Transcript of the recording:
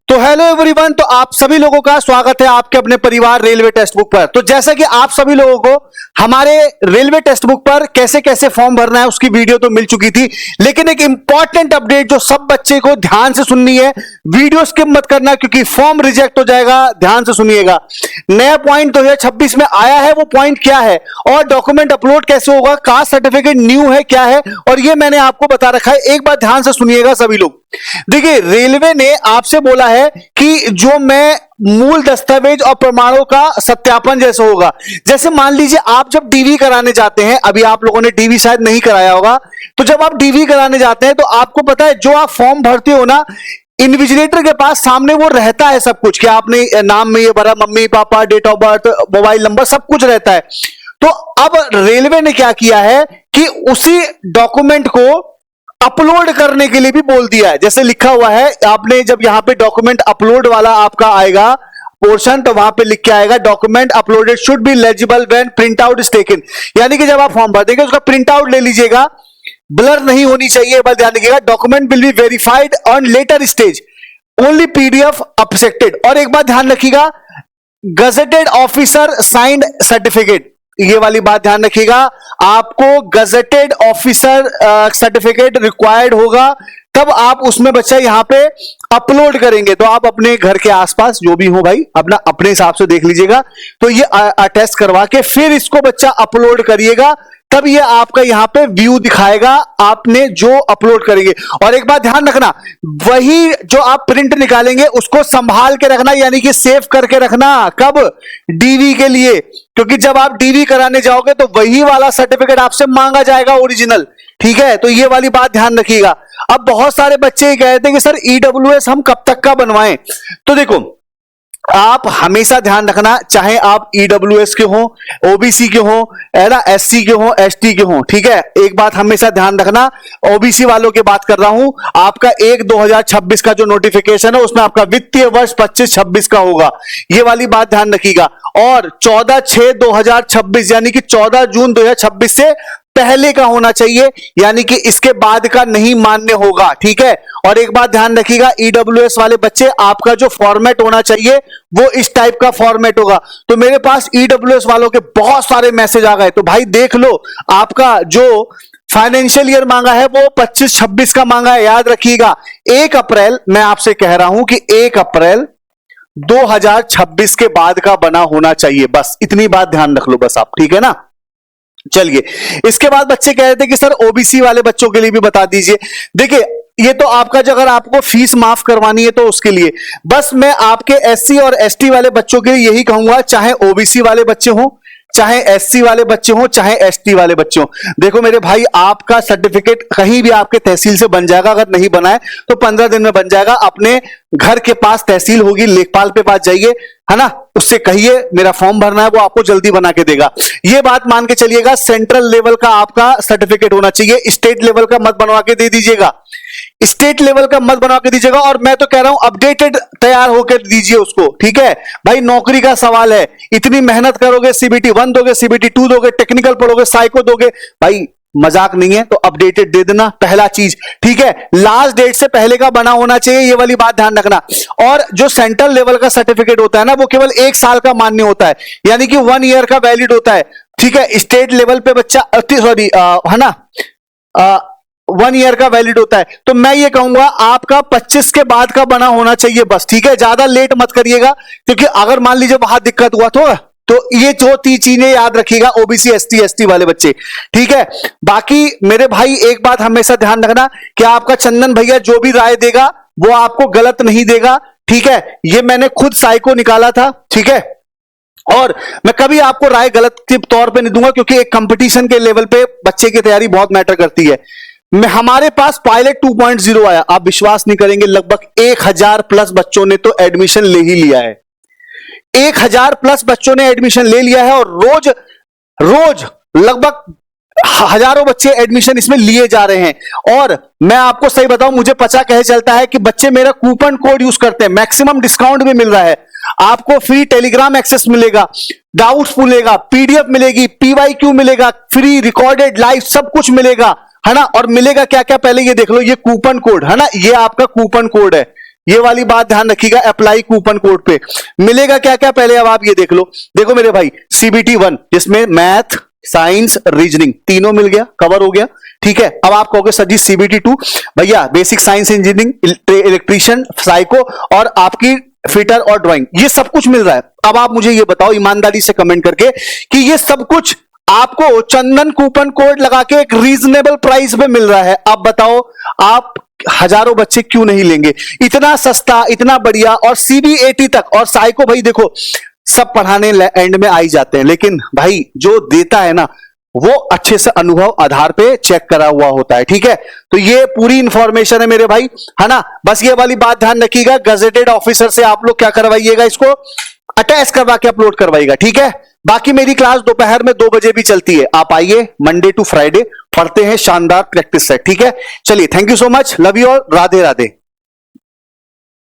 तो hello everyone, तो आप सभी लोगों का स्वागत है आपके अपने परिवार रेलवे टेक्स्ट बुक पर। तो जैसा कि आप सभी लोगों को हमारे रेलवे टेक्स्ट बुक पर कैसे कैसे फॉर्म भरना है उसकी वीडियो तो मिल चुकी थी, लेकिन एक इंपॉर्टेंट अपडेट जो सब बच्चे को ध्यान से सुननी है, वीडियो स्किप मत करना क्योंकि फॉर्म रिजेक्ट हो जाएगा। ध्यान से सुनिएगा। नया पॉइंट 2026 में आया है, वो पॉइंट क्या है और डॉक्यूमेंट अपलोड कैसे होगा, कास्ट सर्टिफिकेट न्यू है क्या है, और ये मैंने आपको बता रखा है। एक बार ध्यान से सुनिएगा सभी लोग। देखिए, रेलवे ने आपसे बोला है कि जो मैं मूल दस्तावेज और प्रमाणों का सत्यापन जैसे होगा, जैसे मान लीजिए आप जब डीवी कराने जाते हैं, अभी आप लोगों ने डीवी शायद नहीं कराया होगा, तो जब आप डीवी कराने जाते हैं तो आपको पता है जो आप फॉर्म भरते हो ना, इन्विजिलेटर के पास सामने वो रहता है सब कुछ कि आपने नाम में ये भरा, mummy papa, date of birth, mobile number, सब कुछ रहता है। तो अब रेलवे ने क्या किया है कि उसी डॉक्यूमेंट को अपलोड करने के लिए भी बोल दिया है। जैसे लिखा हुआ है, आपने जब यहां पे डॉक्यूमेंट अपलोड वाला आपका आएगा पोर्शन, तो वहां पे लिख के आएगा document uploaded should be legible when print out is taken. यानी कि जब आप फॉर्म भर देंगे उसका प्रिंट आउट ले लीजिएगा, ब्लर नहीं होनी चाहिए। बस ध्यान रखिएगा, document will be verified on later stage, only PDF accepted. और एक बात ध्यान रखिएगा, गजेटेड ऑफिसर साइंड सर्टिफिकेट, ये वाली बात ध्यान रखिएगा, आपको गजेटेड ऑफिसर सर्टिफिकेट रिक्वायर्ड होगा, तब आप उसमें बच्चा यहां पे अपलोड करेंगे। तो आप अपने घर के आसपास जो भी हो भाई, अपना अपने हिसाब से देख लीजिएगा, तो ये अटेस्ट करवा के फिर इसको बच्चा अपलोड करिएगा, तब ये आपका यहां पे व्यू दिखाएगा आपने जो अपलोड करेंगे। और एक बात ध्यान रखना, वही जो आप प्रिंट निकालेंगे उसको संभाल के रखना, यानी कि सेव करके रखना। कब? डीवी के लिए, क्योंकि जब आप डीवी कराने जाओगे तो वही वाला सर्टिफिकेट आपसे मांगा जाएगा ओरिजिनल। ठीक है, तो ये वाली बात ध्यान रखिएगा। अब बहुत सारे बच्चे ये कहते हैं कि सर ईडब्ल्यूएस हम कब तक का बनवाएं, तो देखो आप हमेशा ध्यान रखना, चाहे आप ईडब्ल्यूएस के हो, ओबीसी के हो, है ना, एससी के हो, एसटी के हो। ठीक है, एक बात हमेशा ध्यान रखना, ओबीसी वालों की बात कर रहा हूं, आपका 1/2026 का जो नोटिफिकेशन है उसमें आपका वित्तीय वर्ष 25-26 का होगा, ये वाली बात ध्यान रखिएगा। और 14/6/2026 यानी कि 14 जून 2026 से पहले का होना चाहिए, यानी कि इसके बाद का नहीं मान्य होगा। ठीक है, और एक बात ध्यान रखिएगा, ईडब्ल्यूएस वाले बच्चे, आपका जो फॉर्मेट होना चाहिए वो इस टाइप का फॉर्मेट होगा। तो मेरे पास ईडब्ल्यूएस वालों के बहुत सारे मैसेज आ गए, तो भाई देख लो, आपका जो फाइनेंशियल ईयर मांगा है वो 25-26 का मांगा है। याद रखिएगा, 1 अप्रैल, मैं आपसे कह रहा हूं कि 1 अप्रैल 2026 के बाद का बना होना चाहिए। बस इतनी बात ध्यान रख लो बस आप, ठीक है ना। चलिए, इसके बाद बच्चे कह रहे थे कि सर ओबीसी वाले बच्चों के लिए भी बता दीजिए। देखिए, ये तो आपका जो, अगर आपको फीस माफ करवानी है तो उसके लिए, बस मैं आपके एससी और एसटी वाले बच्चों के लिए यही कहूंगा, चाहे ओबीसी वाले बच्चे हो, चाहे एससी वाले बच्चे हो, चाहे एसटी वाले बच्चे हो, देखो मेरे भाई, आपका सर्टिफिकेट कहीं भी आपके तहसील से बन जाएगा। अगर नहीं बनाए तो 15 दिन में बन जाएगा। अपने घर के पास तहसील होगी, लेखपाल के पास जाइए, है ना, उससे कहिए मेरा फॉर्म भरना है, वो आपको जल्दी बना के देगा। ये बात मान के चलिएगा, सेंट्रल लेवल का आपका सर्टिफिकेट होना चाहिए, स्टेट लेवल का मत बनवा के दे दीजिएगा, स्टेट लेवल का मत बनवा के दीजिएगा। और मैं तो कह रहा हूं अपडेटेड तैयार होकर दीजिए उसको। ठीक है भाई, नौकरी का सवाल है, इतनी मेहनत करोगे, सीबीटी 1 दोगे, सीबीटी 2 दोगे, टेक्निकल पढ़ोगे, साइको दोगे, भाई मजाक नहीं है, तो अपडेटेड दे देना, पहला चीज। ठीक है, लास्ट डेट से पहले का बना होना चाहिए, ये वाली बात ध्यान रखना। और जो सेंट्रल लेवल का सर्टिफिकेट होता है ना, वो केवल 1 साल का मान्य होता है, यानी कि 1 ईयर का वैलिड होता है। ठीक है, स्टेट लेवल पे बच्चा, सॉरी, है ना, 1 ईयर का वैलिड होता है। तो मैं ये कहूंगा आपका 25 के बाद का बना होना चाहिए बस। ठीक है, ज्यादा लेट मत करिएगा, क्योंकि अगर मान लीजिए वहां दिक्कत हुआ तो ये जो 3 चीजें याद रखिएगा, ओबीसी एसटी एसटी वाले बच्चे। ठीक है, बाकी मेरे भाई एक बात हमेशा ध्यान रखना कि आपका चंदन भैया जो भी राय देगा वो आपको गलत नहीं देगा। ठीक है, ये मैंने खुद साइको निकाला था। ठीक है, और मैं कभी आपको राय गलत के तौर पे नहीं दूंगा, क्योंकि एक कंपटीशन के लेवल पे बच्चे की तैयारी बहुत मैटर करती है। हमारे पास पायलट 2.0 आया, आप विश्वास नहीं करेंगे, लगभग 1000 प्लस बच्चों ने तो एडमिशन ले ही लिया है। 1000 प्लस बच्चों ने एडमिशन ले लिया है, और रोज रोज लगभग हजारों बच्चे एडमिशन इसमें लिए जा रहे हैं। और मैं आपको सही बताऊं, मुझे पता कहे चलता है कि बच्चे मेरा कूपन कोड यूज करते हैं, मैक्सिमम डिस्काउंट भी मिल रहा है। आपको फ्री टेलीग्राम एक्सेस मिलेगा, डाउट्स मिलेगा, पीडीएफ मिलेगी, पीवाईक्यू मिलेगा, फ्री रिकॉर्डेड लाइव सब कुछ मिलेगा, है ना। और मिलेगा क्या क्या, पहले ये देख लो, ये कूपन कोड है ना, ये आपका कूपन कोड है। ये वाली बात ध्यान रखिएगा, अप्लाई कूपन कोड पे मिलेगा क्या क्या, पहले अब आप ये देख लो। देखो मेरे भाई, CBT 1 जिसमें मैथ, साइंस, रीजनिंग तीनों मिल गया, कवर हो गया, ठीक है। अब आप कहोगे सर जी CBT 2 भैया basic science, engineering, electrician, psycho और आपकी फिटर और ड्राइंग, ये सब कुछ मिल रहा है। अब आप मुझे ये बताओ ईमानदारी से कमेंट करके कि ये सब कुछ आपको चंदन कूपन कोड लगा के एक रीजनेबल प्राइस पे मिल रहा है। अब बताओ आप हजारों बच्चे क्यों नहीं लेंगे, इतना सस्ता, इतना बढ़िया, और CBAT तक और साइको भाई देखो सब पढ़ाने एंड में आ ही जाते हैं, लेकिन भाई जो देता है ना वो अच्छे से अनुभव आधार पे चेक करा हुआ होता है, ठीक है। तो ये पूरी इंफॉर्मेशन है मेरे भाई, है ना। बस ये वाली बात ध्यान रखिएगा, गजेटेड ऑफिसर से आप लोग क्या करवाइएगा, इसको अटैच करवा के अपलोड करवाइएगा, ठीक है। बाकी मेरी क्लास दोपहर में 2 बजे भी चलती है, आप आइए, मंडे टू फ्राइडे पढ़ते हैं शानदार प्रैक्टिस सेट, ठीक है। चलिए, thank you so much, love you all, Radhe Radhe.